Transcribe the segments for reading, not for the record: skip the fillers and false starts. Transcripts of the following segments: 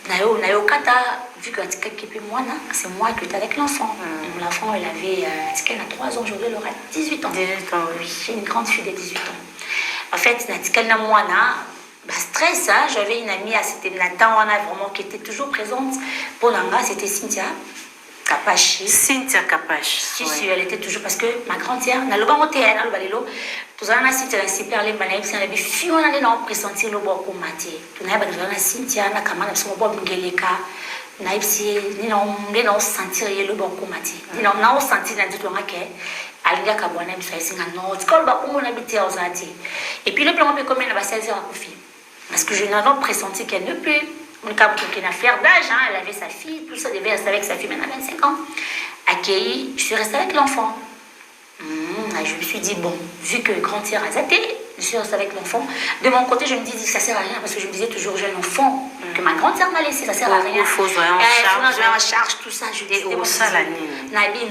Nayo kata, vu que c'est moi qui étais avec l'enfant. L'enfant, elle avait 3 ans, aujourd'hui elle aura 18 ans. 18 ans, oui. J'ai une grande fille de 18 ans. En fait, stress, j'avais une amie à cette Nathan, vraiment qui était toujours présente. Pour Nanga, c'était Cynthia Kapachi. Cynthia Kapachi. Si, elle était toujours, parce que ma grand-tère, dans le banc terrain, dans le balilo, tout ça, Cynthia, elle s'est perlée, elle avait fui, on allait pressentir le bois pour mater. Tout ça, Cynthia, na kamana, parce qu'on boit Bungeleka, naipsi, ni non sentir le bois pour mater. Ni non sentir, n'a dit tout le monde alinga kabwana msaisinga note quand ba on habitait aux Antilles et puis le plan peut comme il va 16 heures à Kofi parce que je n'avais pressenti qu'elle ne peut on a une affaire d'âge elle avait sa fille tout ça devait rester avec sa fille maintenant 25 ans accueilli je suis restée avec l'enfant je me suis dit bon vu que grand-tère a zaté je suis restée avec l'enfant de mon côté je me dis que ça sert à rien parce que je me disais toujours j'ai un enfant que ma grand-tère m'a laissé ça sert à rien il faut jouer en charge tout ça je disais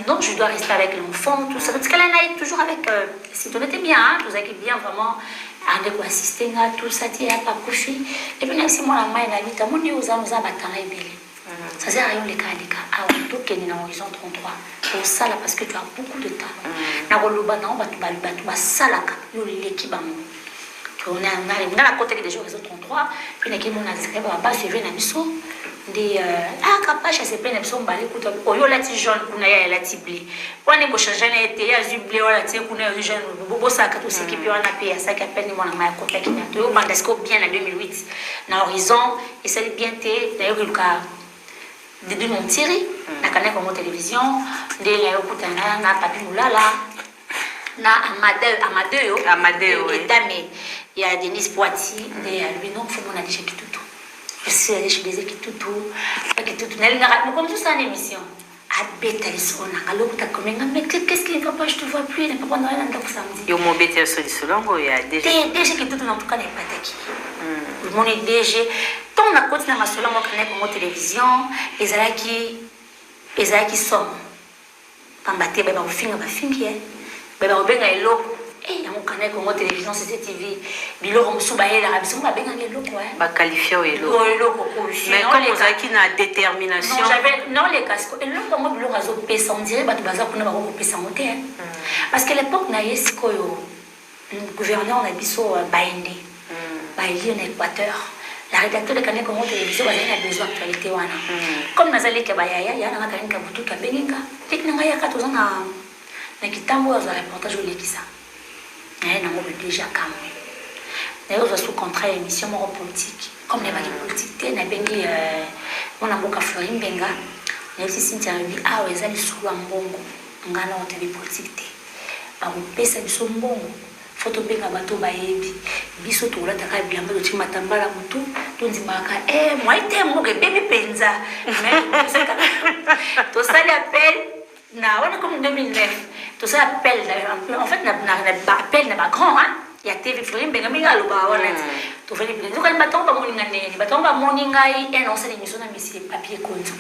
non je dois rester avec l'enfant tout ça parce qu'elle est toujours avec si tout était bien tout ça qui bien vraiment ande ko assister à tout ça tu as pas couché et puis même si moi la main la vita mon nous a batanga ebele ça sert à rien les cas tout que ni na horizon 33 pour ça là parce que tu as beaucoup de temps na koloba na ba tu salaka yo leki bango on a la côté des jours horizon 33 puis na ki mon azika ba suivre na biso de Kapachi c'est peine biso mbali kuto oyo lati jaune kuna ya lati bleu wana ko changer na été ya bleu wala tie kuna ya jaune bobo saka tout ce qui peut en appeler ça qui appelle mon ma côté qui na to bandesco bien en 2008 na horizon et ça bien té d'ailleurs le cas début mon tiré na kana comme télévision de la okutana na papi mulala na Amadeo et Damé il y a Denis Poiti de lui non faut mon aller tout je disais que tout comme tout ça en émission à Bétalis on a alors t'as comme mais qu'est-ce qui ne va pas je te vois plus ne peut pas rien dans samedi yo mon Bétalis sur Solongo il y a déjà que tout en tout cas n'est pas taki mon DG ton a continué ma Solongo comme télévision ezalaki somme pambate ba finga ba benga eloko et on connaît comment télévision CCTV biloko musuba yela rabiso ba benga eloko ba qualifié eloko mais comme vous avez qui na détermination non les casques eloko mo biloko azo pesa on dirait ba baza kuna ba ko pesa moté parce que l'époque na yesiko yo gouverneur na biso baende baili en Équateur la rédacteur de Canet comme télévision a besoin d'actualité wana comme nazali ke ba ya na kanin ka butu ka benga teknanga ya 14 ans na kitambo za reportage olekisa on a déjà calmé. D'ailleurs, je suis contre l'émission politique. Comme les magies politiques, on a bengi, on a beaucoup Fleury Mbenga. On a aussi Cynthia Ruby. Ah, ouais, ça, ils sont en bongo. On a une télé politique. Par contre, pesa ils sont bongo. Photo benga bateau baebi. Biso to la taka bien ba to matambala mutu. To ndimaka moi te mo ke baby penza. Mais to ça l'appel. On est comme 2009. Tout ça appelle, en fait, appel n'a pas grand, hein. Il y a TV Fleury Mbenga lo ba wana. To feli bien. Donc le bâton pas moninga neni, bâton pas moninga et non c'est l'émission na monsieur papier compte.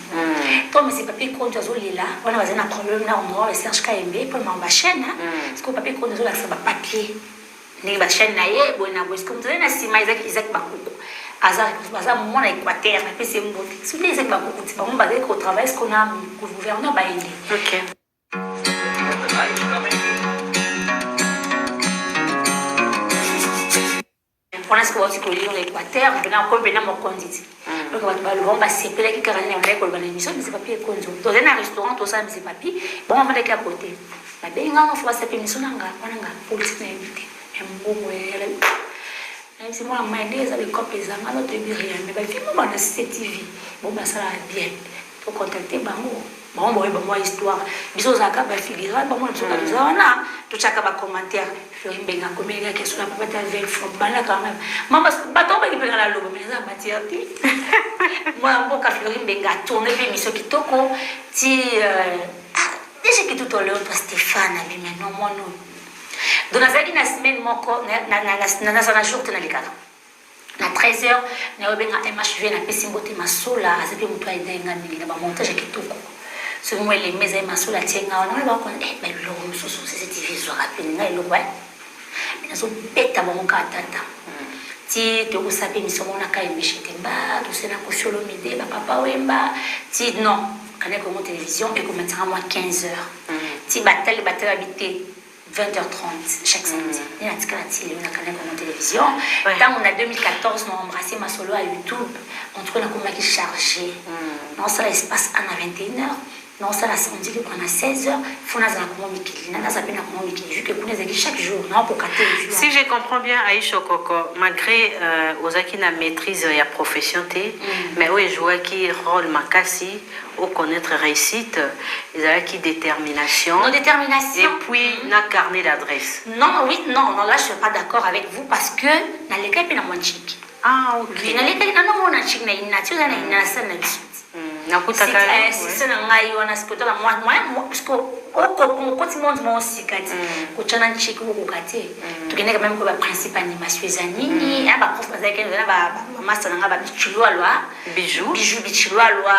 To monsieur papier compte azolila, wana bazana problème na on va recherche KMB pour ma chaîne, parce que papier compte azola ça ba papier. Ni ba chaîne na ye, bona bois comme ça na sima Isaac Bakuku. Azar mon Équateur, na pese mbote. Si les Isaac Bakuku, c'est pas mon basé au travail ce qu'on a au gouverneur ba aider. OK. On a ce qu'on va dire l'Équateur, on a encore bien mon conduite. Donc on va se péler qui carrément on est pour l'émission, mais c'est pas pied conduit. Dans un restaurant tout ça mais c'est pas pied. Bon on va aller à côté. La benga on va se péler sur nanga, nanga politique na invité. Mbongo elle. Même si moi la main des avec copes les amas l'autre rien mais bah film on a CCTV. Bon bah ça va bien. Faut contacter bango. Bon moi histoire biso zaka ba figura ba moi tsoka bizana to chaka ba commentaire Fleury Mbenga komenga ke sur la papa ta veille from bala quand même mama bato ba ki penga la lobo mais ça matière ti moi mboka Fleury Mbenga tourner l'émission kitoko ti déjà que tout au long Stéphane abi maintenant moi non donc nazaki na semaine moko na jour tena likala na 13h na benga MHV na pesimbote masola azapi mutu aidenga mingi na ba montage kitoko ce moment les maisons masola tienga on va connait mais le sous CCTV so rappeler ngai lo ouais mais nazo beta ba monka tata ti to usape misomo na kai mishitemba to sena ko solo mide ba papa wemba ti non kana ko télévision et comme ça moi 15h ti batel habité 20h30 chaque samedi. Il y a un canal comme télévision. Quand on a 2014, on a embrassé ma solo à YouTube. On trouve la combat qui est chargée. Non, ça l'espace à 21h. Non, ça la samedi, on a 16h. Il faut que chaque jour. Si je comprends bien, Aïcha Koko, malgré Ozaki na maîtrise et profession, mais oui, je vois qui rôle makasi, au connaître réussite, ils ont qui détermination. Non, détermination. Et puis, na carnet d'adresse. Non, oui, non, là, je ne suis pas d'accord avec vous parce que dans les cas, il y a un chic. Ah, ok. Dans les cas, il y a un chic, il y a une nature, il y a une nature. Si na ngai wana sikotola moi parce que quand tu montes mon sikati kochana nchiki ukukate tukene même ko ba principe animation ezanini ba prof bazaki ba master nga ba bichulwa lwa bijou bichulwa lwa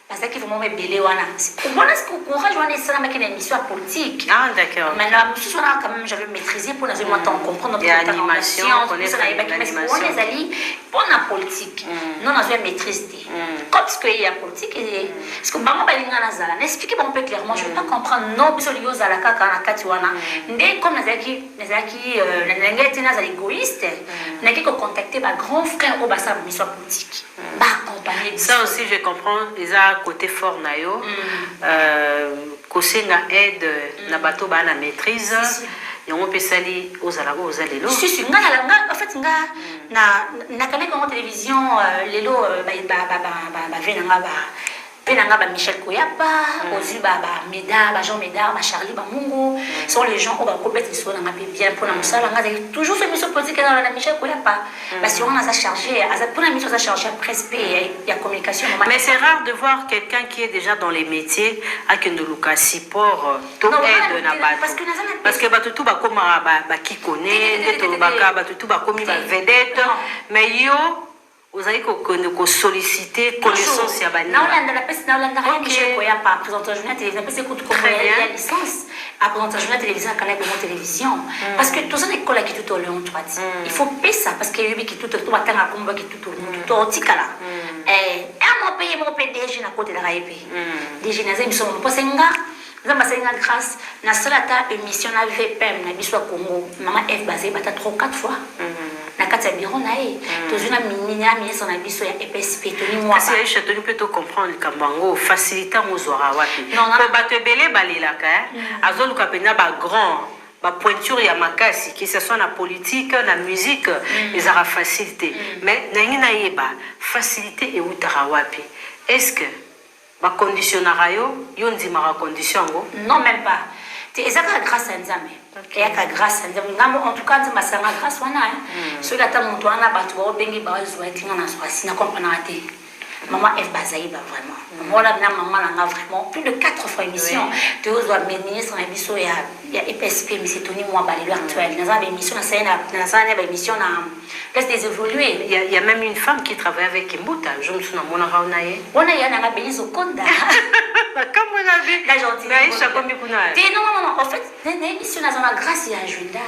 parce qu'il faut me belé wana voilà ce que courage wana c'est une émission politique. Ah d'accord. Maintenant je quand même j'avais maîtrisé pour nous comprendre notre animation connaître l'animation les ali pour la politique non on a maîtrisé quand ce qu'il y a politique parce que maman balinga na zala n'expliquer bon peu clairement je veux pas comprendre non biso liyo zala kaka na kati wana ndé comme nazaki na ngeti na zala égoïste na ki ko contacter ba grand frère au basa mission politique ba accompagner ça aussi je comprends ils a côté fort nayo kosenga aide na bato ba na maîtrise yango pesali ozala lo si nga en fait nga na kana ko télévision lelo ba venanga ba Michel Koyapa ozu ba Médard ba Jean Médard ba Charlie ba Mungu sont les gens on va compléter sur na bien pour la musala nga toujours fait mission politique dans la Michel Koyapa parce qu'on a ça chargé pour la mission ça chargé presse il y a communication mais c'est rare de voir quelqu'un qui est déjà dans les métiers à que de Lucas support to aide na ba parce que ba tout ba comme ba qui connaît to ba tout ba comme ba vedette mais yo vous avez solliciter connaissance ya bani. Non, on a la peste, on a rien Michel Koyapa présentateur journal télévision, parce que comme il y a licence à présentateur journal télévision à canal de télévision parce que tous les écoles qui tout au long toi il faut payer ça parce que lui qui tout va tanga combat qui tout au monde tout tikala mon PDG na côté de la IP DG na zemi sont pas senga zamba senga grâce na salata émission na VPM na biswa Congo maman F basé bata 3-4 fois na kati ya bureau na ye tozuna ministre na biso ya EPSP toni moi parce que je te plutôt comprendre kambango faciliter mozwara wapi ko bato belé balelaka azoluka pena ba grand ba pointure ya makasi que ce soit na politique na musique ils aura facilité mais nangi na yeba facilité et utara wapi est-ce que ba conditionnera yo ndimara condition ngo non même pas c'est exactement grâce à Nzambe et à grâce à Nzambe en tout cas c'est ma grâce wana ceux là tant monto wana batu ba bengi ba zwa tinga na swa sina comprendre raté maman F Bazaïba vraiment maman là maman là vraiment plus de 4 fois émission tu dois ministre na biso ya EPSP mais c'est Tony moi balé actuel dans une émission na émission na place des évoluer il y a même une femme qui travaille avec Kimbuta je me souviens mona raonaye ona ya na Belizo Konda comme on a vu la gentille Aïcha comme kuna non en fait l'émission na zona grâce ya agenda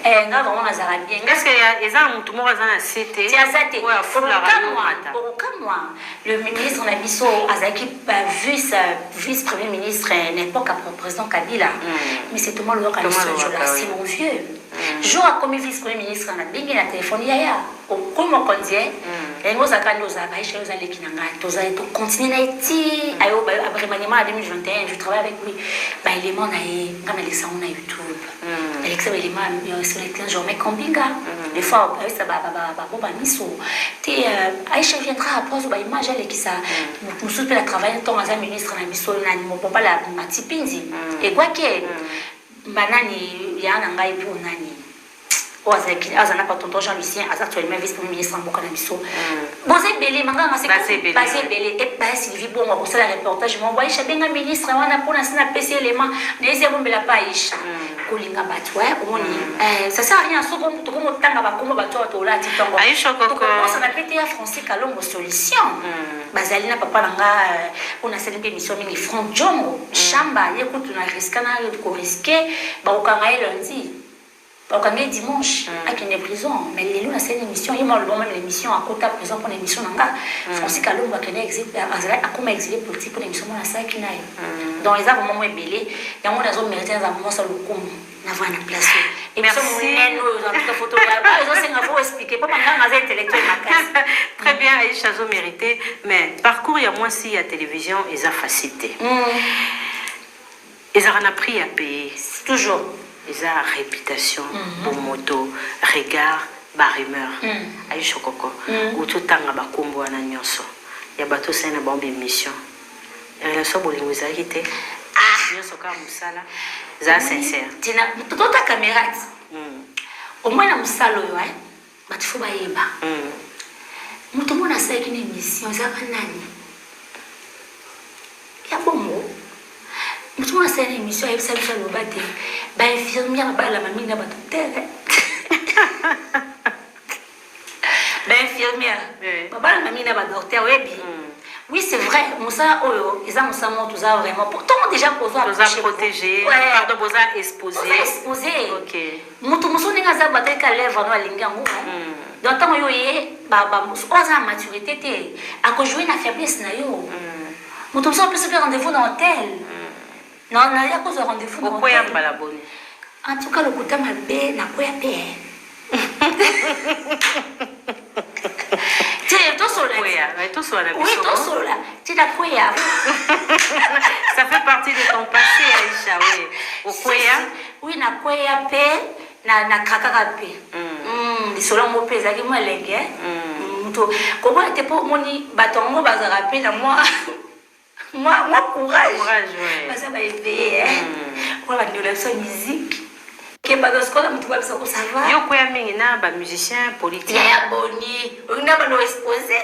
nga vraiment nazala bien est-ce que eza mutu moko aza na CT ouais moi le ministre na biso azaki vice premier ministre n'importe président Kabila mais c'est tout le monde c'est mon vieux jour a comme vice premier ministre na bingi na téléphone yaya comme on dit ngo zakando za baisha yo za lekinanga toza to continuer na iti ayo remaniement en 2021 je travaille avec lui ba élément na ngam Alexandre na YouTube Alexandre élément sur les 15 jours mais combinga des fois ça ba bomba miso te Aïcha viendra après ba image elle qui ça nous soupe la travail tant as ministre na miso na mo papa la matipinzi et quoi que banani yana ngai pu nani azana pas tonton Jean-Lucien actuellement vice-premier ministre en Bokanabiso bozé belé manga c'est basé belé et pas Sylvie bon on ça la reportage moi voyez chabenga ministre wana pour na sina PC élément les hommes la païcha kolinga batwa on ça sert à rien soko to ko tanga ba komo batwa to la titongo Aïcha Koko ça na pété à français kalongo solution bazali na papa nanga on a cette émission mingi front jongo chamba yekutu na risque na ko risquer ba okanga lundi Donc, on est dimanche, avec une prison. Mais les loups, c'est une émission. Il m'a le bon même l'émission à côté prison pour l'émission. Francis Kalou, qui est exilé, comme exilé politique pour l'émission, on a ça qui n'a. Donc, les gens vont m'ébélé. Il y a un mérité dans un moment, ça le coup. N'a une place. Et puis, ça, photo. Il faut expliquer. Pas maintenant, intellectuel. Très bien, Aïcha, ils ont mérité. Mais parcours, il y a moi aussi à télévision, ils ont facilité. Ils ont appris à payer. Toujours. Ils ont réputation, bon moto, regard, rumeur. Aïcha Koko. Ou tout le temps, à Bakumbo, à Nanyonso. Il y a bateau, c'est une bonne émission. Relation, bolingo, ils ont quitté. Nanyonso, comme ça, là. C'est sincère. Toute ta caméra. Au moins, dans le salon, il faut que tout le monde a fait une émission. Il y a bon mot. Tout le monde a fait une émission. Il y a une infirmière. La mamie n'a pas tout terre. Infirmière. La mamie n'a pas docteur. Oui, c'est vrai. Moussa, ils ont vraiment. Pourtant, déjà, pour protéger. Pardon, pour exposer. Exposer. Ok. Moussa, n'est pas battu qu'à lèvres, non, à l'ingangou. Donc, tant que la maturité, à cause jouer la faiblesse, Moussa, on peut se faire rendez-vous dans l'hôtel. Non, il y a cause de rendez-vous dans l'hôtel. En tout cas, le coup de ma belle n'a pas été. Ça fait partie de ton passé, Aïcha, oui. Au Kouya? Oui, na Kouya pe, na Kakaka pe. Lisolo mo pe zaki mo lenge. Comment était pour moni batongo bazara pe na moi. Moi courage. Courage, oui. Parce que va éveiller. On va nous laisser musique. Que bazo skola mutu ba bisa ko savoir. Yo Kouya mingi na ba musicien politique. Ya boni, on a ba no exposé.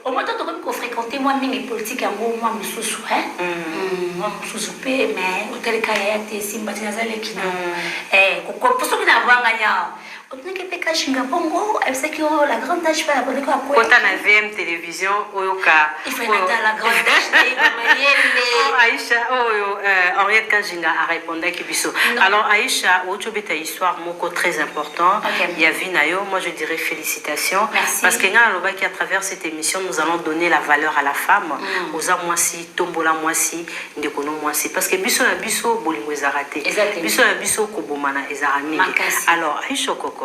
Au moins, tu as fréquenté moi mes politiques à moi mususu moi mususu pe mais au tel cas il y a simba tinazale kina pour ceux qui n'avons gagné on ne peut pas chinga bongo c'est que la grande tâche pas la bonne quoi quand on a VM télévision oyoka il faut être la grande tâche Aïcha Henriette Kajinga a répondu qui biso alors Aïcha tu as une histoire moko très important il y a Vinayo moi je dirais félicitations parce que à travers cette émission nous allons donner la valeur à la femme aux amoisi tombola moisi ndekono moisi parce que biso na biso bolingo ezaraté biso na biso kobomana ezarami alors Aïcha Koko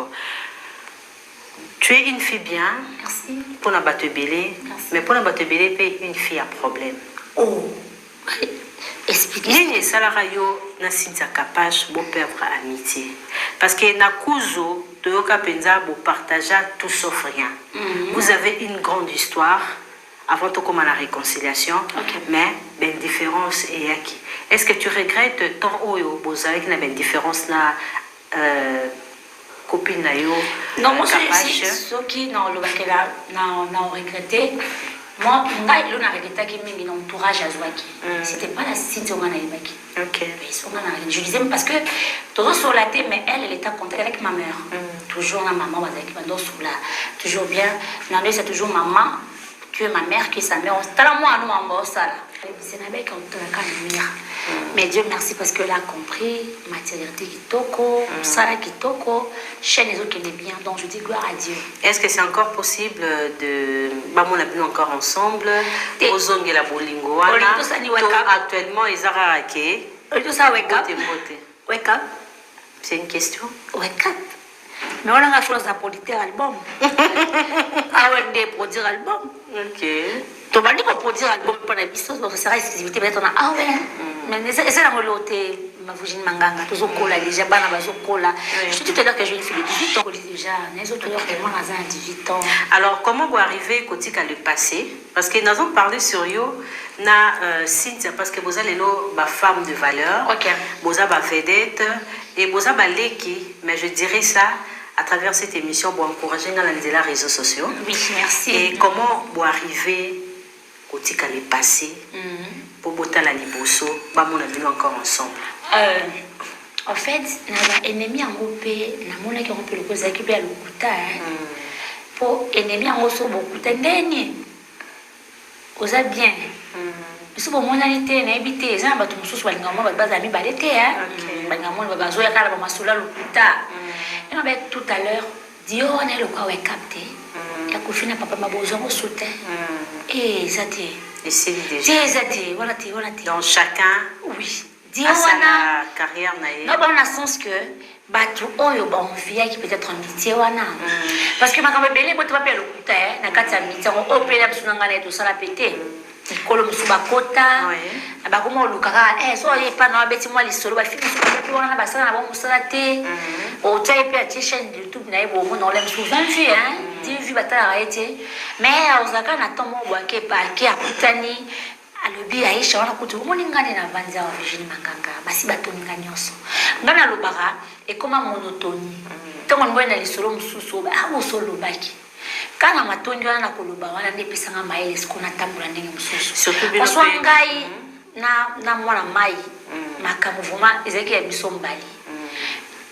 tu es une fille bien merci pour na bato belé mais pour na bato belé pe une fille à problème expliquez salara yo na Cynthia Kapache bo perdre amitié parce que na kuzo toyoka penza bo partager tout sauf rien vous avez une grande histoire avant de commencer la réconciliation mais ben différence et qui est-ce que tu regrettes tant oyo boza avec na ben différence na copine na yo non moi je ce qui non le bakela non regretté moi ngai lona regretté qui mimi non entourage azwaki c'était pas la situation on a ebaki je disais parce que toujours sur la tête mais elle était en contact avec ma mère toujours la maman bazaki bando sur la toujours bien non c'est toujours maman tu es ma mère qui est sa mère tala moi nous en bas ça là c'est na bec on te la mais Dieu merci parce qu'elle a compris matérialité kitoko sala kitoko chaîne les autres qui est bien donc je dis gloire à Dieu. Est-ce que c'est encore possible de on a bien encore ensemble aux zones de la bolingo actuellement ils arraqué tout ça wake up c'est une question wake up mais on a la chose à produire album produire album tu vas dire qu'on produire album pour la business donc ça sera exclusivité peut-être on a mais c'est la reloté ma voisine manganga toujours cola déjà bana bazo cola je te dire que j'ai une fille de 18 ans déjà les autres vraiment à 18 ans alors comment vous arrivez côté à le passé parce que nous avons parlé sur yo na Cynthia parce que vous allez ba femme de valeur vous avez ba vedette et vous avez ba leki mais je dirais ça à travers cette émission pour encourager dans les réseaux sociaux. Oui, merci. Et comment vous arrivez au tika le passé pour botter la liboso, bah mon ami encore ensemble. En fait, nos ennemis en groupe, na mona qui on peut le causer qui peut le couta pour ennemis en groupe beaucoup d'ennemis. oza bien biso bomonani te nayebi te eza na bato mosusu balinga mwa bato baza mibale te balinga moni bazoyaka na bamasolo lokuta ena be tout à l'heure dio wana elokwa wekap te yakofi na papa mabozwango soutien eza te eza te wana te donc chacun oui dio wana carrière na ye non bon na sens que bato oyo baenviaki peut-être amitié wana parce que makambo ebele boto bape lokuta na kati ya miti yango oyo mpe na biso na ngai na ye tosala pe te likolo mosusu bakota bakoma olukaka so oye epa na wabeti mwa lisolo bafili mosusu bape wana na basala na bango mosala te otia ye mpe atie chaîne de youtube na ye bomona ole mosusu 20 vues 10 vues batalaka ye te mais ozalaka na temps moko boyake epake akutani alobi aisha wana kutu omoni ngani na vanzi awa Virginie Manganga basi batoninga nyonso ngai nalobaka ekoma monotoni ntongo ngoye na lisolo mosusu abosolobaki kana matondi wana nakoloba wana nde epesanga mayele siko natambola ndenge mosusu paswa ngai na mwana mai makambo vraimen ezalaki ya biso mbali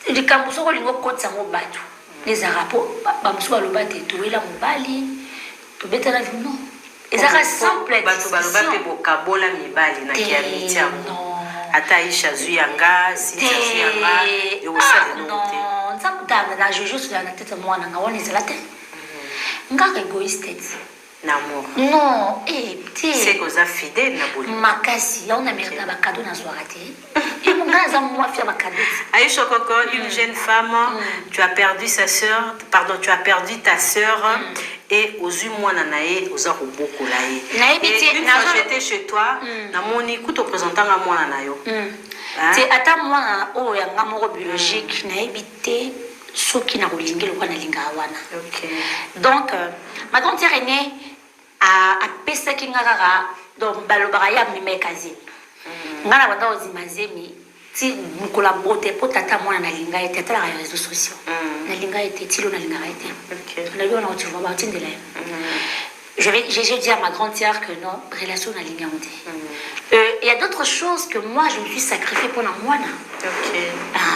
likambo soko olingi okotisa yango bato ezalaka mpo bamosusu baloba te towela mobali tobetana non ezalaka simple bato baloba mpe bokabola mibali na kia miti yango ata aisha zwi yanga sintia zwi yanga ekosala elongo te nzakutanga na jojo sola na tete mwana nga wana ezala te ngaka égoïste L'amour. Non, c'est que ça fidèle na boli. Makasi, on a mérité un cadeau dans soirée. Et mon gars, ça moi faire ma cadeau. Aïcha Koko, une jeune femme, tu as perdu sa sœur, pardon, tu as perdu ta sœur et aux yeux moi nanae, aux arts beaucoup là. Et une fois j'étais chez toi, na mon écoute au présentant à moi nanayo. C'est attends moi oh ya ngamoro biologique na évité ce qui n'a roulingé le kwana linga wana. OK. Donc ma grand-mère aînée a pesa kingara donc balobara ya mime kazi. Ngana banda ozimazemi ti mukola bote po tata mwana na linga ete tala les réseaux sociaux. Na linga ete tilo na linga ete. OK. Na yo na tu vois ba tindela. J'ai dit à ma grand-mère que non, relation na linga onde. Il y a d'autres choses que moi je me suis sacrifiée pour la moine. OK.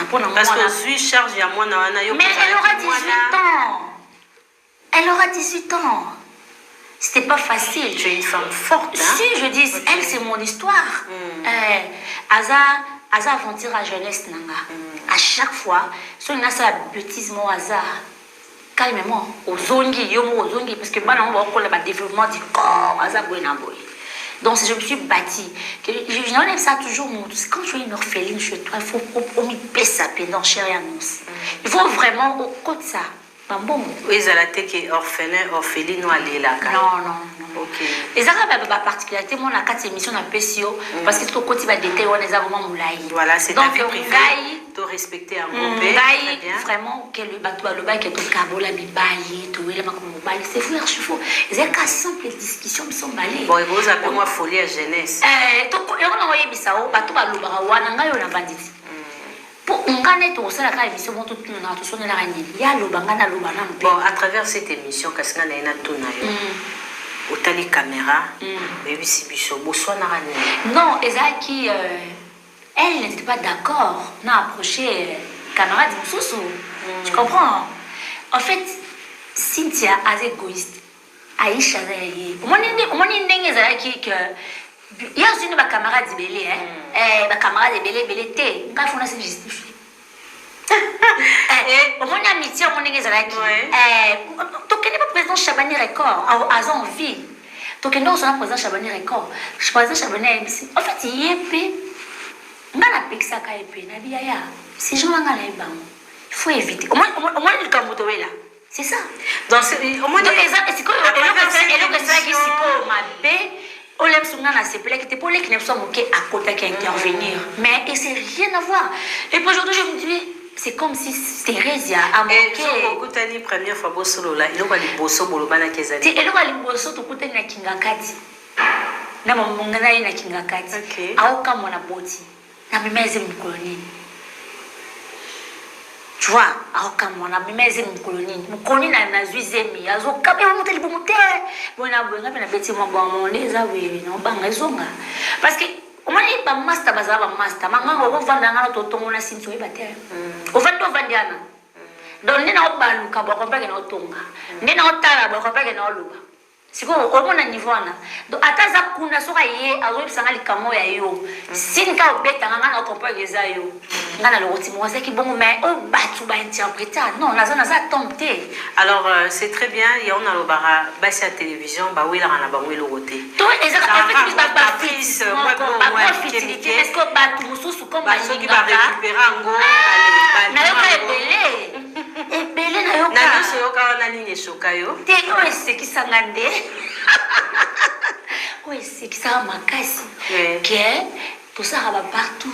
Pour la moine. Parce que je suis chargée à moi na yo. Mais elle aura 18 ans. Elle aura 18 ans. C'était pas facile. Tu es une femme forte. Hein? Si je dis, elle c'est mon histoire. Aza aventure à jeunesse nanga. À chaque fois, si on a ça bêtise mon hasard. Calmement, aux zongi, yomo aux zongi, parce que bana on va encore le développement du corps, aza boy. Donc je me suis bâtie. Je n'enlève ça toujours. Quand tu es une orpheline chez toi, il faut omiter ça pendant chérie annonce. Il faut vraiment au côté ça. Bon. Oui, ça la tête qui est orpheline ou aller là. Non. OK. Et ça a particularité moi la 4 émissions na PCO parce que tout côté va détailler on les a vraiment moulai. Voilà, c'est ta vie privée. De respecter un groupe. Très bien. Vraiment que le bateau le bail que tout kabola bibaye, tout le makomo bail, c'est frère chifo. C'est qu'à simple discussion sont balés. Bon, vous appelez moi folie à jeunesse. Donc on a envoyé bisao bateau ba lobara wana ngayo na vanditi. Pour ngane to sala ka émission bon tout na to sona la rani. Ya lobanga na lobana. Bon, à travers cette émission kasina na ina tona yo. Autant les caméras, mais oui, c'est bichot. Bonsoir, Narani. Non, Ezaki, elle n'était pas d'accord. On a approché camarade Moussoussou. Tu comprends? En fait, Cynthia est égoïste. Aïcha, comment est-ce Ezaki que. Il y a aussi une camarade de Belé, hein? Ma camarade de Belé, t'es. Quand on a se justifier. Au moins, amitié, on est Ezaki. Donc, il n'est pas président Chabani Record, à envie. Donc, nous sommes président Chabani Record. Je suis président Chabani MC. En fait, il y a épée. On a la pexa à épée. Ces gens-là, il faut éviter. Au moins, le Kamboto est là. C'est ça. Donc, au moins, c'est quoi? Et le reste qui s'y ma baie. On l'aime souvent dans ces plaies qui étaient pour les qui ne sont moqués à côté qui intervenir. Mais c'est rien à voir. Et pour aujourd'hui, je me dis. C'est comme si Thérèse a manqué. Et beaucoup d'années première fois solo là, il a les bosso bolobana kezali. Et il a les bosso to kutani na kingakati. Na mongana ina kingakati. OK. Aoka mona boti. Na mimeze mkoloni. Tu vois, aoka mona mimeze mkoloni. Mkoloni na zuizemi. Azo kabe monte li bomote. Bona bona na beti mo ba moneza we no banga zonga. Parce que on m'a dit pas master bazaba master manganga ko vanda ngana to tongo na sinso e batere o vando vandiana donc nina obaluka ba ko peke na otonga nina otala ba ko peke na oluba C'est quoi au moins niveau là. Donc ataza kuna soka yé azo bisanga likamo ya yo. Sinka obeta ngana comprendre les ayo. Ngana le roti moi c'est qui bon mais oh batu ba interpréter. Non, na za tomber. Alors c'est très bien, il y a on a le bara basi à télévision ba oui là na ba oui le roté. Toi effectivement ba fils ba fertilité est-ce que batu mususu comme ba qui va récupérer ngo allez na yo ka ebele. Ebele na yo ka. Na yo so yo ka na nini shokayo. Te o c'est qui sangande. Oui, c'est que ça m'a cassé. Que tout ça va partout.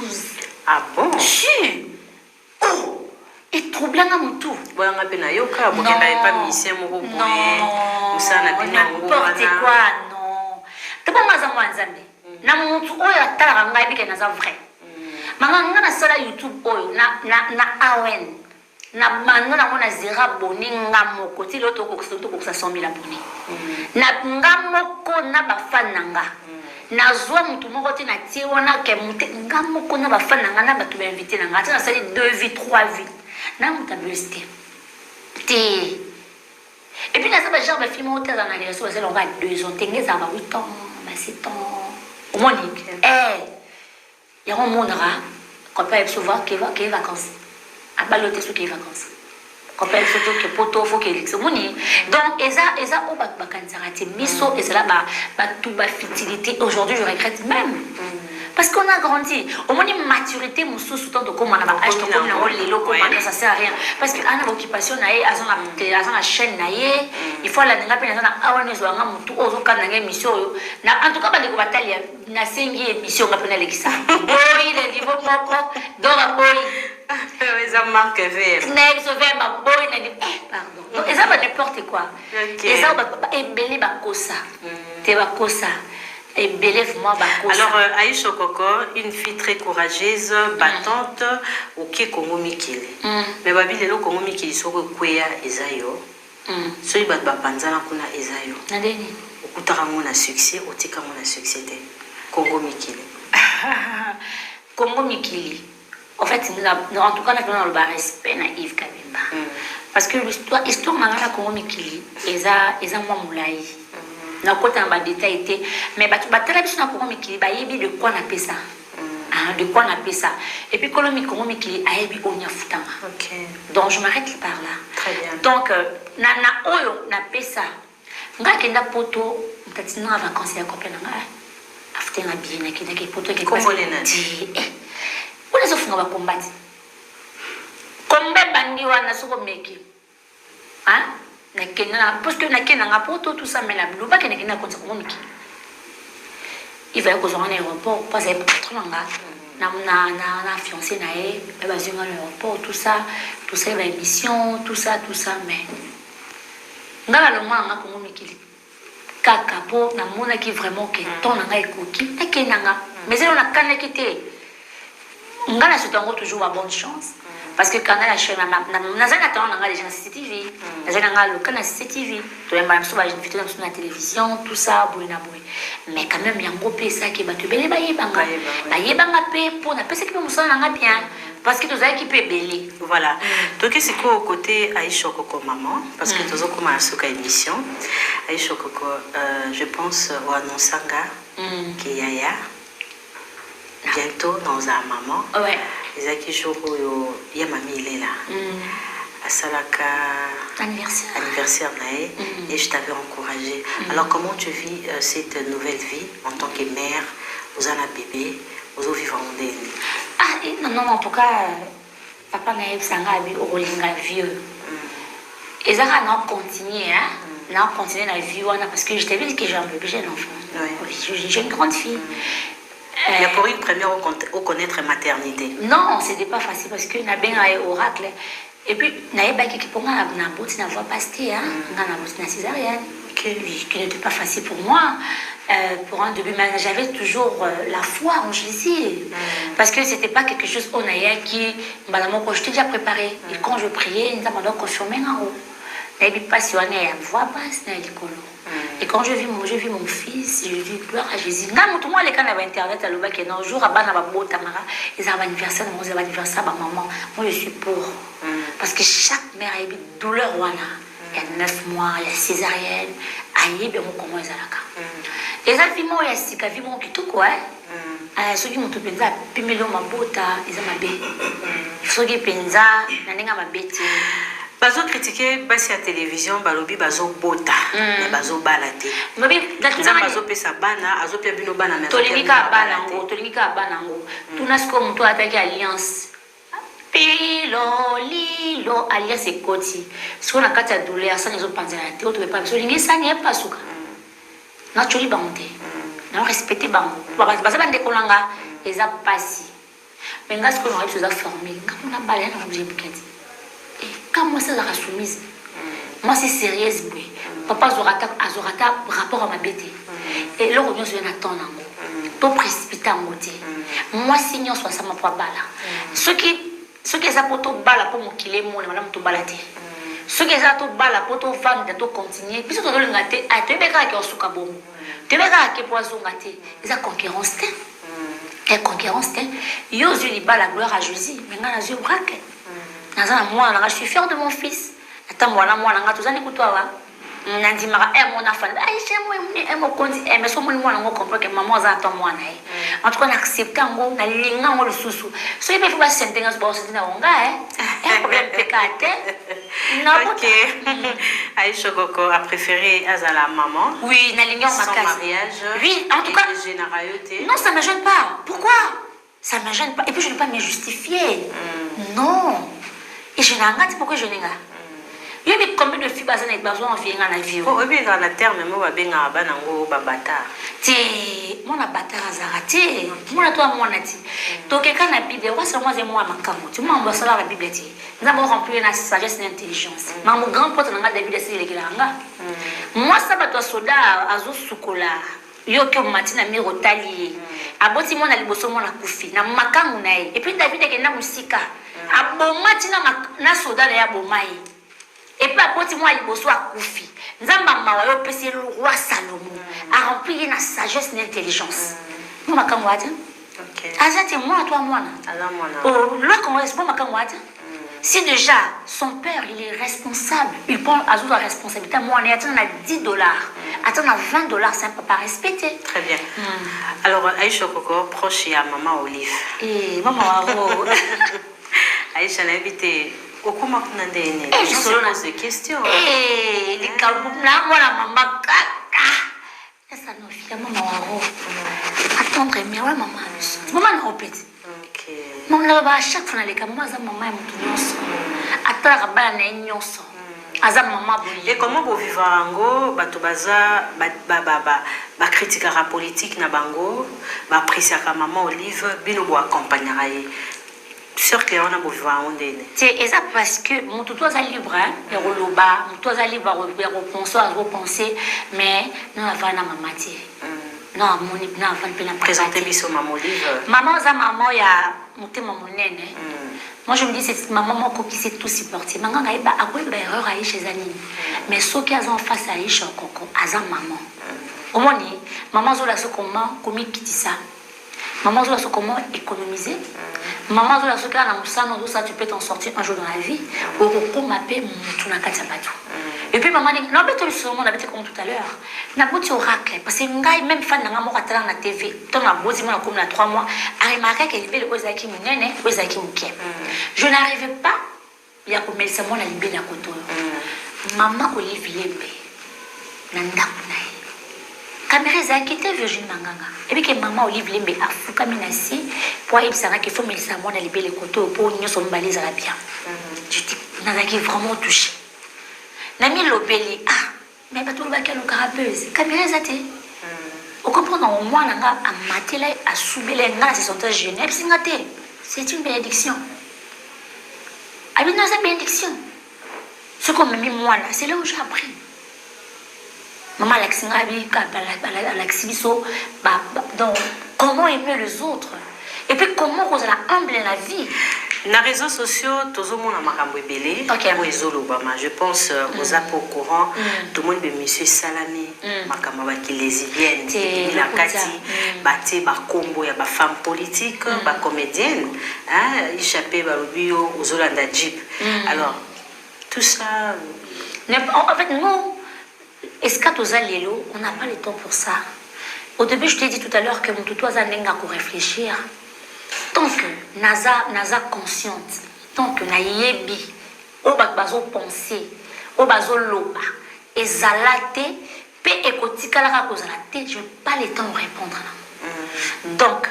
Ah bon? Si. Oh, et troublant à mon tour. Bon, on a bien yoka, bon, il pas misé mon beau. Non, n'importe quoi, non. T'as pas mal à moi, Zambé. Na mon tour, oh, t'as la ranga et bien, c'est vrai. Maman, on a ça YouTube, oh, na awen. Na mano na mona zera boni ngamo koti loto ko sa 100 000 abonnés na ngamo ko na bafana nga na zwa mutu moko te na tie wana ke mute ngamo ko na bafana nga na batu ba invité na nga na sali 2 vies 3 vies na muta busté te et puis na ça ba genre ba film hôtel dans les réseaux on va 2 ans tengue ça va 8 ans ba 7 ans au moins ya on monera quand pas souvent que vacances à baloter ce qui est vacances. Quand elle fait que poto faut qu'elle l'examine. Donc eza au bac bakanzarati miso et cela ba tout ba fertilité. Aujourd'hui je regrette même. Parce qu'on a grandi. Au moins une maturité musu soutant de comment on a âge de comme on les locaux ça sert à rien. Parce que ana occupation naé azon la chaîne naé, il faut la nga pena na awane zo nga mutu ozo kana nga émission yo. Na en tout cas ba de bataille na sengi émission nga pena lekisa. Boy le niveau poko dora boy. Ça marque VM. Pardon. Donc, ça va n'importe quoi. Et ça va ébélé bakosa. Te bakosa. Ébélé moi bakosa. Alors, Aïcha Koko, une fille très courageuse, battante, ok Congo Mikili. Mais babi lelo Congo Mikili soko kweya ezayo. Soyi bat bapanzana kuna ezayo. Nadeni. Okutaka mona succès, otika mona succès te. Congo Mikili. Congo Mikili. En fait, en tout cas, nous avons le respect na Yves Kabemba. Parce que l'histoire de la Congo Mikili, ils ont moi moulai. Na côté en détail était, mais batela biso na Congo Mikili, ba yebi de quoi on appelle ça. De quoi on appelle ça. Et puis Congo Mikili a yebi onya futanga. OK. Donc je m'arrête par là. Très bien. Donc na oyo na pesa. Nga kenda poto, mtatina vacances ya kopena nga. Aftenga bien na kenda ke poto ke Congo lena. On a souffert va combattre. Combien bandi wana soko meki? Hein? Na kena parce que na kena ngapoto tout ça mais la bluba kena kena konsa ko meki. Il va causer en aéroport parce que patron nga na fiancé na e va sur l'aéroport tout ça va émission tout ça mais ngala le mwa nga ko meki. Kaka po na mona ki vraiment que ton nga ekoki na kena nga mais elle on a kana kité. On a toujours bonne chance. Parce que quand on a la chaîne, on a déjà la CCTV. On a le canal CCTV. On a la télévision, tout ça. Mais quand même, il y a un gros pays qui va te béler. Il y a un pays pour la personne qui peut me bien. Parce que tu as qui peut béler. Voilà. Donc, c'est quoi au côté Aïcha Koko maman? Parce que tu as commencé à émission. Aïcha Koko, je pense au Anonsanga, qui est Yaya. Bientôt dans un maman. Ouais. Les acquis jours où il y a mamie il est là. À Salaka anniversaire naé et je t'avais encouragé. Alors comment tu vis cette nouvelle vie en tant que mère, vous avez un bébé, vous avez vivre en Ndéni? Ah non en tout cas papa naé sanga abi olinga vieux. Et ça va continuer hein. Non continuer la vie parce que je t'avais dit que j'ai un bébé, j'ai un enfant. Oui, j'ai une grande fille. Mais pour une première, au connaître maternité. Non, c'était pas facile parce que n'a bien un oracle. Et puis, n'a pas qui pour moi n'a pas n'a voix passer hein, n'a pas césarienne. Qui n'était pas facile pour moi. Pour un début, mais j'avais toujours la foi en Jésus. Parce que c'était pas quelque chose on a qui, madame, quand je t'ai déjà préparé. Et quand je priais, nous avons confirmé en haut. N'avais pas passionné à voix basse, n'a Et quand je vis mon fils, je dis gloire à Jésus. Tout le monde les canaux internet à l'oba qui est un jour à Banaba Tamara, ils ont un anniversaire, ils ont un anniversaire à maman. Moi je suis pour. Parce que chaque mère a une douleur wana. il y a 9 mois, il y a césarienne. Aïe, bien, comment ils ont les alviments, il y a 6 cas, vivons qui tout quoi. Ceux qui m'ont tout pensé, pimelo ma bota, ils ont ma bête. Ceux qui pensent, n'anga ma bête. Bazo critiquer basi à télévision balobi bazo bota mais bazo balate mabi la bazo pesa bana azo pia bino bana mais tolingika banango tunasko mtu ataki alliance pilo lilo alliance ekoti siko na kati ya douleur ça nezo panzela te oto pas so lingi ça n'est pas suka na choli bangote na respecter bango baza bande kolanga eza pasi mais ngas ko na chose à former quand on a balé na objet buketi. Quand moi, ça sera soumise, moi, c'est sérieuse. Papa, Zorata rapport à ma bête. Et là, on vient de attendre. Tout précipité en côté. Moi, signons soit ça m'a pas balle. Ceux qui sont pour tout balle pour me killer, moi, madame, tout balader. Ceux qui sont tout balle pour tout vendre, tout continuer. Puis, surtout, le gâté, ah, tu es bien qui est au soukabon. Tu es bien qui est poisson gâté. Ils ont concurrence. Et concurrence, ils ont eu la gloire à Jésus. Maintenant, ils ont eu braquet. Je suis fière de mon fils. Attends, moi, tout ça, écoute toi. Nandi mara mon enfant. Aïcha, moi, konti, mais so moi, on comprend que maman a attend moi. En tout cas, on accepte ngo, na linga ngo le susu. So il faut pas sentir ngo c'est na onga problème pécate. Non, OK. Aïcha Koko a préféré Azala maman. Oui, na linga ma case. Mariage. Oui, en tout cas. Non, ça me gêne pas. Pourquoi? Ça me gêne pas. Et puis je ne vais pas me justifier. Non. Et je n'ai pas pourquoi je n'ai pas. Il y a combien de filles qui ont besoin de faire la vie. Oh, oui, dans la terre, mais moi, je vais bâtard. Moi, je bâtard. Moi, toi, moi, je donc, quand la Bible, c'est moi, ma camo. Tu m'as envoyé la Bible. Nous avons rempli la sagesse et l'intelligence. Mais mon grand pote, on a David, c'est le Kilanga. Moi, ça va toi, soda, azo sukola. Yo que matina mi rotali. Aboti mo na liboso mo na kufi. Na makangu na ye. Et puis David est na musika. Abomatina na soda ya bomai. Et puis aboti mo liboso a kufi. Nzamba mawa yo pesi le roi Salomon a rempli na sagesse et l'intelligence. Mo makangu ata. OK. Azate moi toi moi na. Alors moi na. Oh, là comment est-ce bon makangu ata? Si déjà son père il est responsable, il prend à la responsabilité, moi on est atteint à $10, atteint à $20, c'est un papa respecté. Très bien. Alors Aïcha Koko, proche à maman Olive. Et maman Aro. Aïcha l'a invité. Au comment on a des je pose des questions. Eh, les calmes là, moi la maman caca. Ça nous fait maman Aro. Attendre mais ouais maman. Maman nous répète. Maman à chaque fois les maman za maman est mutu nyonso atala bana na nyonso aza maman boye. Et comment vous vivre ango bato baza ba critique la politique na bango ba apprécier ka maman Olive bino bo accompagner sûr que on a beau vivre en ndene c'est ça parce que mon tout est libre hein et roloba mon tout est libre à repenser mais non avant na maman ti non moni na avant pena présenter biso maman Olive maman za maman ya motema monene. Moi je me dis c'est maman qui sait tout supporter. Maman a ba akoy ba erreur à chez Zanine. Mais ceux qui sont en face à Aïcha Koko, aza maman. Au moins maman zola so comment kitisa. Maman zola so comment économiser. Maman zola so kana musano do ça tu peux t'en sortir un jour dans la vie. Ou ko m'appelle mutu na kati bato. Et puis maman dit non mais tout le monde on avait comme tout à l'heure. Na boti oracle parce que ngai même fan nga mo katala na TV. Tant na boti mo na comme na 3 mois, a remarqué que libé le ozaki munene, ozaki muke. Je n'arrivais pas il y a comme ça mo na libé na koto. Maman Olive Lembe. Na ndaku na ye. Caméra zaki te Virginie Manganga. Et puis que maman Olive Lembe a fuka minasi pour ibsanga qu'il faut mettre ça mo na libé le koto pour nyo so mbali za bien. Je dis nazaki vraiment touché. Nami lobeli mais bato ba kelo carapeuse caméra zate au comprendre au moins nga amatela a soubele nga c'est son temps jeune c'est une bénédiction abina sa bénédiction ce qu'on m'a mis moi là c'est là où j'ai appris maman Alexandra bi ka Alexibiso donc comment aimer les autres et puis comment on la humble la vie. Les réseaux sociaux, tout le monde a marqué belé. Je pense aux apôts au courant, tout le monde est monsieur Salamé, Makama qui lesbienne, la Kati, Baté, Bakombo, il y a des femmes politiques, des comédiennes, échappé Barubio, aux Olanda Jeep. Alors, tout ça. En fait, nous, on n'a pas le temps pour ça. Au début, je t'ai dit tout à l'heure que mon tuto a pour réfléchir. Tant que naza consciente, tant que na yebi, au bazo penser, au bazo loba, et zalate, pe ekotika la cause la tête, je n'ai pas le temps de répondre. Donc,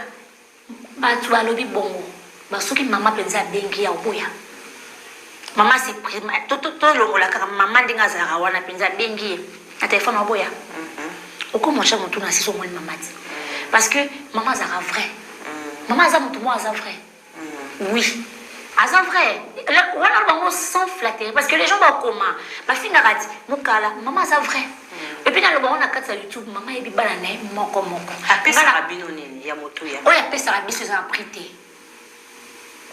tu vas lobby bongo, parce que maman pensa bengi ya oboya. Maman c'est prima, tout le la maman dinga zarawana pensa bengi, na téléphone oboya. Pourquoi mon cher mon tour na si son maman dit? Parce que maman zara vrai. Maman a mon moi a vrai. Oui. A vrai. On a sans flatter parce que les gens vont comment? Ma fille n'a dit mukala maman a vrai. Et puis dans le bon on a quatre sur YouTube maman et bibalane moko. Après ça rabino nini ya moto ya. On appelle ça rabiso en prêté.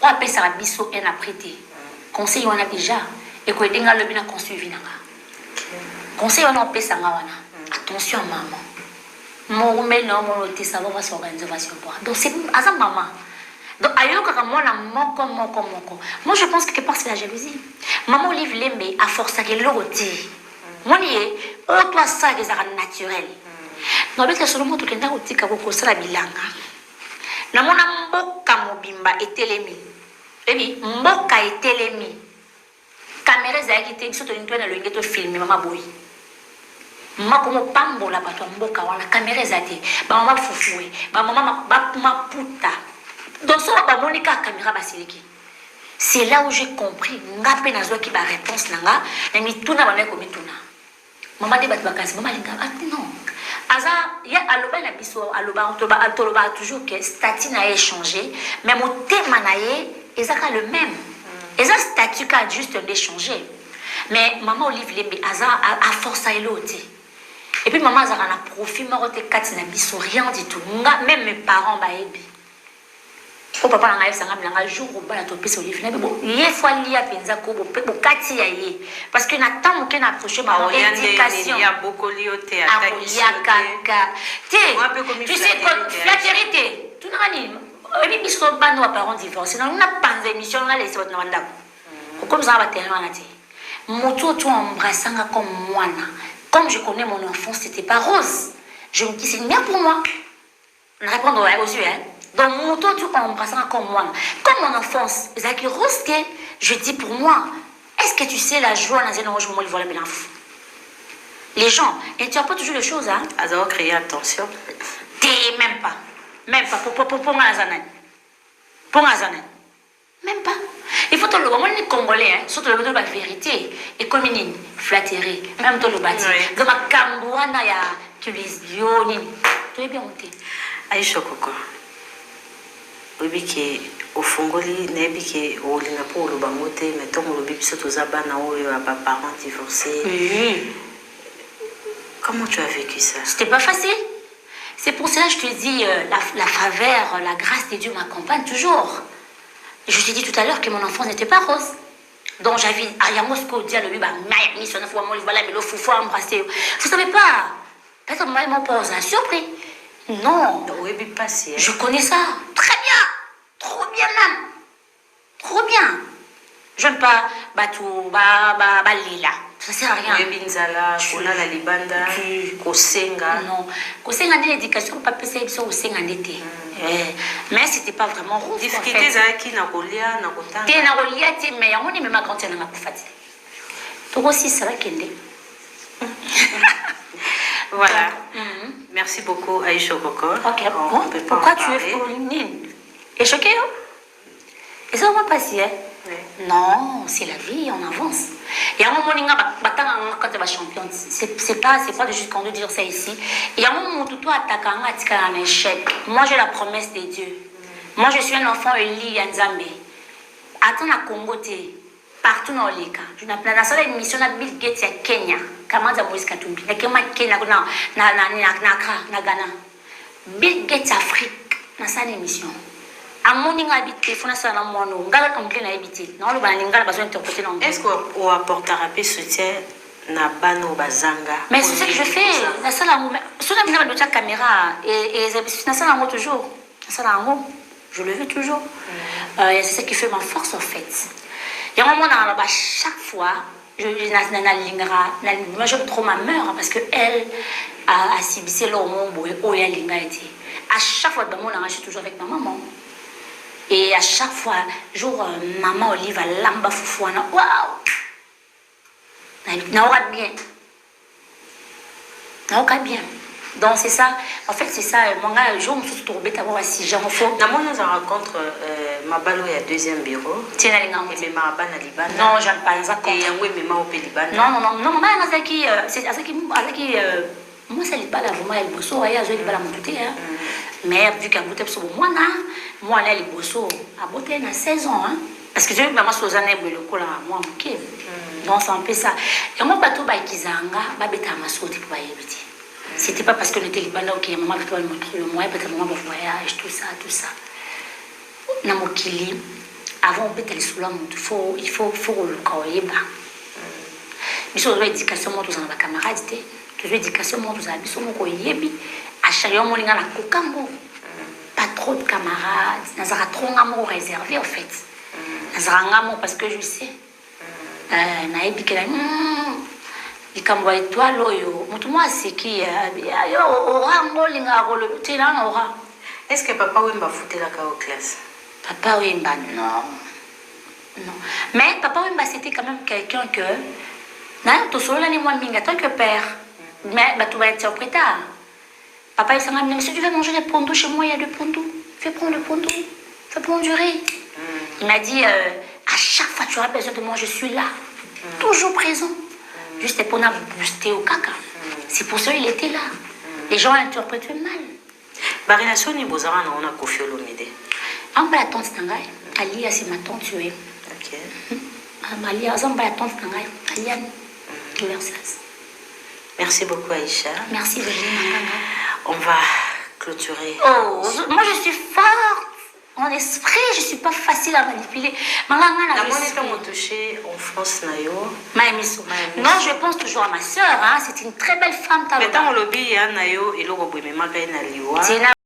On appelle ça rabiso en prêté. Conseil on a déjà et ko edenga le bina construire nanga. Conseil on appelle ça ngawana. Attention maman. Mon non mon autre ça va s'organiser donc c'est à maman donc ailleurs que moi la moko moi je pense que quelque part c'est la jalousie maman Olive Lembe a forcé que l'autre moi nie oh toi ça des arts naturels non mais que seulement tout kenda utika boko sala bilanga na mona mboka mobimba etelemi ebi mboka etelemi caméra za qui te soto ntwana lo ngeto filmer mama boy makomo pambola bato mboka wana caméra ezate ba mama fufoué ba mama ba maputa donc ça ba monika caméra basiliki c'est là où j'ai compris ngape nazo ki ba réponse nanga na mituna bana ko mituna mama de bato bakasi mama linga non aza ya aloba na biso aloba on toujours que statut na échangé mais mon thème na ye ezaka le même eza statut ka juste d'échanger mais maman Olive Lembe aza a force à l'autre. Et puis maman a un profit, marotte kati na biso rien du tout. Même mes parents baebi. Au papa na ngayesa ngam na jour au bala to pesa Olive na bo. Ye fois lia penza ko bo kati ya ye. Parce que na temps que na approcher ma éducation. Il y a beaucoup lioté attaque ici. Tu sais flatérité. Tu n'as ni et puis so ba nos parents divorcés. On a pas d'émission na laisser votre nanda. Comme ça va tellement na ti. Moto tu embrassanga comme moana. Comme je connais mon enfance, c'était pas rose. Je me dis, c'est bien pour moi. On répond aux yeux. Hein? Donc, mon tour, tout en embrassant comme moi. Comme mon enfance, c'est rose que je dis pour moi. Est-ce que tu sais la joie dans un rangement de voler les gens, et tu as pas toujours les choses, hein? Alors, créer attention. Même pas. Même pas. Pour un zanen. Pour un zanen. Même pas. Il faut que le moment les Congolais, hein, surtout le la vérité, et comme une flatterie, même dans le bâti. Dans ma cambouana, il y a tu les yoni. Tu es bien monté. Aïcha Koko. Oui, qui au fongoli, n'est qui au linapo, le bangote, mettons le bibi surtout zabana ou à parents divorcés. Comment tu as vécu ça? C'était pas facile. C'est pour cela que je te dis, la faveur, la grâce de Dieu m'accompagne toujours. Je t'ai dit tout à l'heure que mon enfance n'était pas rose. Donc j'avais à Moscou dire le biba mais son enfant voilà mais le foufou embrasser. Vous savez pas. Peut-être que maman pose un surpris. Non. Je connais ça très bien. Trop bien même. Trop bien. J'aime pas batou lila. Ça sert à rien. Binzala, kona la libanda, kosenga. Non. Kosenga n'est l'éducation pas passer sur kosenga n'était. Mais c'était pas vraiment rose. Difficulté za qui na kolia na kotanga. Té na kolia té mais on est même ma grande na kufati. To aussi ça va kende. Voilà. Merci beaucoup Aïcha Koko. OK. Bon, pourquoi tu es fourline? Et choqué? Et ça va passer hein? Non, c'est la vie, on avance. Et à un moment, quand tu vas champion, c'est pas de juste qu'on doit dire ça ici. Et à un moment, tout toi attaquant, un échec. Moi, j'ai la promesse de Dieu. Moi, je suis un enfant Eli Nzambe. Attends à Congo, partout dans les cas. Je n'ai pas la seule émission à Bill Gates à Kenya. Comment ça Moïse Katumbi? Na Kenya na Ghana. Bill Gates Afrique, na sa émission. Est-ce qu'on apportera un soutien na bano bazanga? Mais c'est ce que je fais. La salle en la caméra et la salle en toujours. La salle en je le veux toujours. C'est ce qui fait ma force en fait. Il y a un moment dans chaque fois moi j'aime trop ma mère parce que elle a subissé l'hormone à chaque fois je suis toujours avec ma maman et à chaque fois jour maman Olive lamba foufouna waouh n'a bien bien. Donc c'est ça, en fait c'est ça, mon gars, je me suis trouvée d'abord si j'en fais. Dans mon rencontre, ma balo il y a deuxième bureau. Tiens la ligne. Et ma bana Liban. Non, j'aime pas ça. Et oui, mais ma au Liban. Non, maman c'est qui, moi c'est Liban là, vraiment elle bosse, elle a joué Liban à mon côté, hein. Mais vu qu'elle botte sur moi là, moi elle est bosse, à botte na 16 ans, hein. Parce que je veux maman sur zanne le coup là, moi ok. Donc c'est un peu ça. Et moi bateau ba kizanga, ba beta masoti pour ba yebiti. C'était pas parce que le Taliban là, ok, maman peut me montrer le moyen, peut-être maman va voyage, tout ça. Namokili, avant on peut aller sous la montre, il faut le caoyeba. Mais sur l'éducation, moi, tous en camarades, tous l'éducation, moi, tous en abissons, moi, koyebi, à chaque fois, on a la cocaïne, pas trop de camarades, on a trop d'amour réservé en fait. On a un parce que je sais, on a épiqué là. Ikambo étoile oyo mutu moi c'est qui yo aura ngolinga rolo tena aura. Est-ce que papa Wemba foutait la cao classe? Papa Wemba non. Mais papa Wemba c'était quand même quelqu'un que na to solo ni moi minga tant que père. Mais bah tu vas être interprété. Papa il s'en a dit monsieur tu vas manger des pondos chez moi il y a des pondos. Fais prendre le pondo. Fais prendre du riz. Il m'a dit à chaque fois tu auras besoin de moi je suis là. Toujours présent. Juste pour nous booster au caca. C'est pour ça qu'il était là. Les gens interprètent mal. La relation ni bozara na ona Koffi Olomide. En bas la tante Tangai, Alia c'est ma tante tuée. OK. Alia en bas la tante Tangai, Alia. Merci beaucoup Aïcha. Merci Virginie. On va clôturer. Oh, moi je suis forte. En esprit, je ne suis pas facile à manipuler. La monnaie que m'a touché en France, Nayo. Non, je pense toujours à ma soeur. Hein. C'est une très belle femme. Mais tant que lobby, Nayo, il a oublié ma gaine à